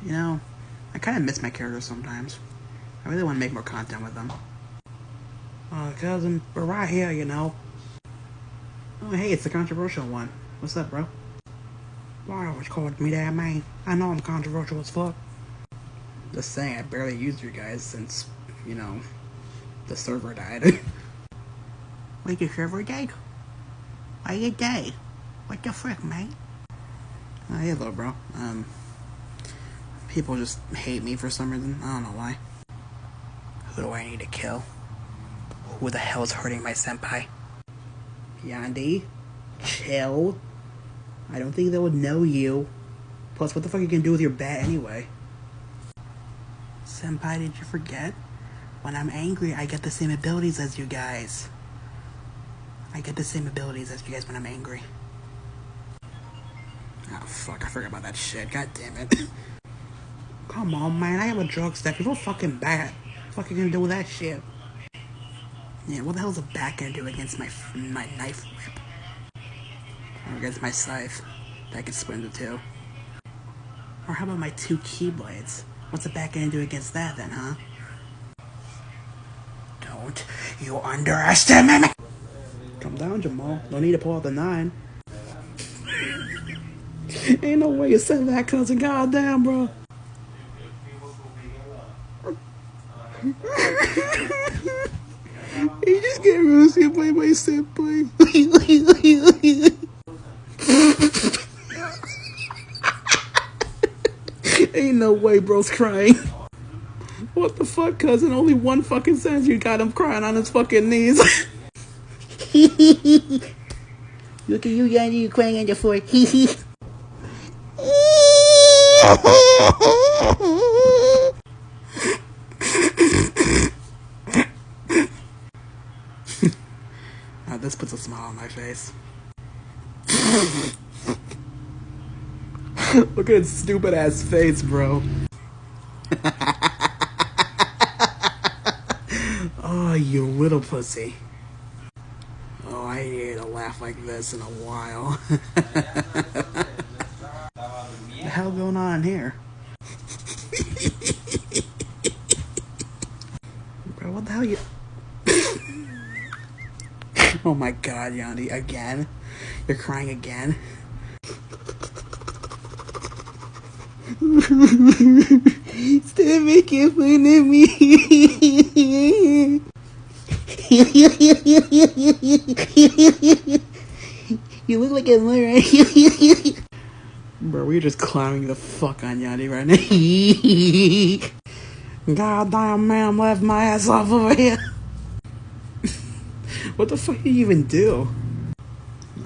You know, I kind of miss my characters sometimes. I really want to make more content with them. Cousin, we're right here, you know. Oh, hey, it's the controversial one. What's up, bro? Why always called me that, man? I know I'm controversial as fuck. Just saying, I barely used you guys since, you know, the server died. Wait, the server died? Why you died? What the frick, man? Hello, bro. People just hate me for some reason. I don't know why. Who do I need to kill? Who the hell is hurting my senpai? Yandy? Chill. I don't think they would know you. Plus, what the fuck are you gonna do with your bat anyway? Senpai, did you forget? When I'm angry, I get the same abilities as you guys. I get the same abilities as you guys when I'm angry. Oh, fuck, I forgot about that shit. God damn it. Come on, man, I have a drug stack. You're fucking bad. What the fuck are you gonna do with that shit? Yeah, what the hell is a bat gonna do against my knife whip? Or against my scythe that I can split into two? Or how about my two keyblades? What's a bat gonna do against that then, huh? Don't you underestimate me! Calm down, Jamal. No need to pull out the 9. Ain't no way you said that, cousin. Goddamn, bro. He just get really play by senpai. Ain't no way bro's crying. What the fuck, cousin? Only one fucking sentence you got him crying on his fucking knees. Look at you, Yandy, you crying on the floor. This puts a smile on my face. Look at his stupid ass face, bro. Oh, you little pussy. Oh, I ain't heard a laugh like this in a while. What the hell going on in here? Bro, what the hell you... Oh my god, Yandy, again? You're crying again? Stop making fun of me. You look like a liar. Bro, we're just clowning the fuck on Yandy right now. Goddamn, man, left my ass off over here. What the fuck did you even do?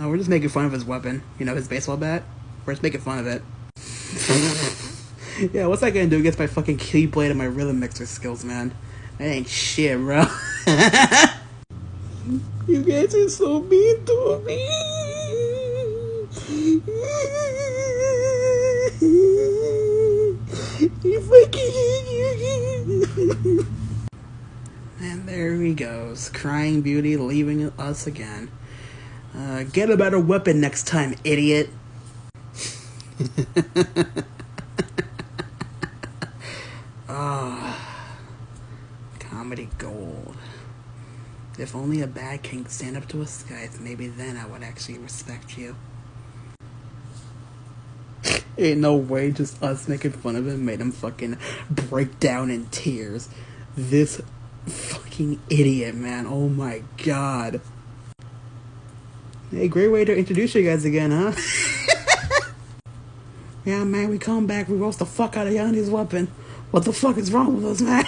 Oh, we're just making fun of his weapon. You know, his baseball bat? We're just making fun of it. Yeah, what's that gonna do against my fucking keyblade and my rhythm mixer skills, man? That ain't shit, bro. You guys are so mean to me. You fucking... And there he goes, crying beauty, leaving us again. Get a better weapon next time, idiot. Comedy gold. If only a bad king stand up to a Scythe, maybe then I would actually respect you. Ain't no way just us making fun of him made him fucking break down in tears. This fucking idiot, man. Oh my god. Hey, great way to introduce you guys again, huh? Yeah, man, we come back, we roast the fuck out of Yandy's weapon. What the fuck is wrong with us, man?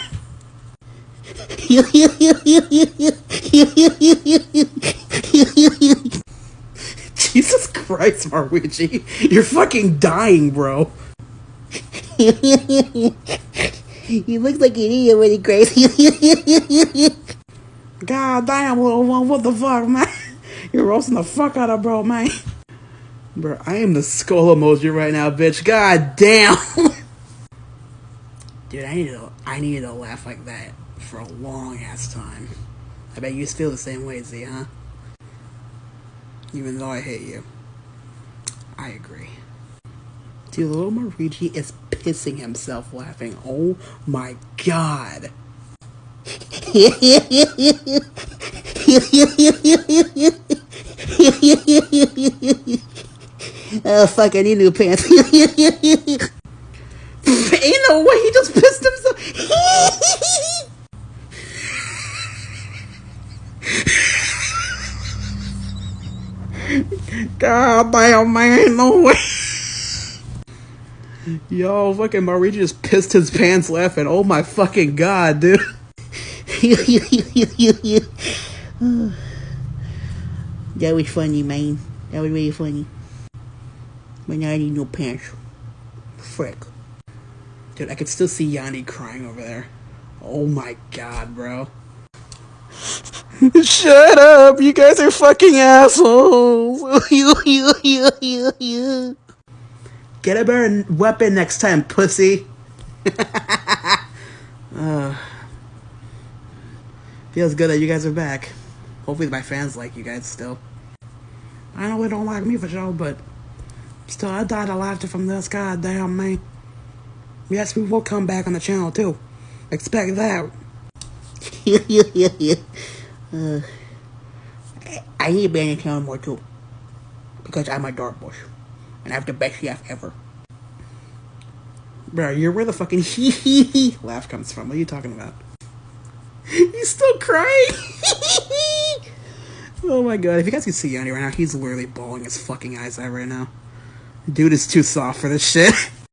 Jesus Christ, Marucci. You're fucking dying, bro. He looks like an idiot when he cries. God damn, little one, what the fuck, man? You're roasting the fuck out of bro, man. Bro, I am the skull emoji right now, bitch. God damn. Dude, I needed to laugh like that for a long ass time. I bet you feel the same way, Z, huh? Even though I hate you. I agree. Dude, little Marigi is pissing himself laughing. Oh my god. Oh fuck, I need new pants. Ain't no way, he just pissed himself. God damn, man, no way. Yo, fucking Marigi just pissed his pants laughing. Oh my fucking god, dude. That was funny, man. That was really funny. But now I need no pants. Frick. Dude, I could still see Yandy crying over there. Oh my god, bro. Shut up! You guys are fucking assholes! Get a better weapon next time, pussy! Feels good that you guys are back. Hopefully my fans like you guys still. I know they don't like me for sure, but still, I died a laughter from this. God damn, man. Yes, we will come back on the channel too. Expect that. I need to be on your channel more too, because I'm a dark bush and I have the best laugh ever. Bro, you're where the fucking hee laugh comes from. What are you talking about? He's still crying. Oh my god, if you guys can see Yandy right now, he's literally bawling his fucking eyes out right now. Dude is too soft for this shit.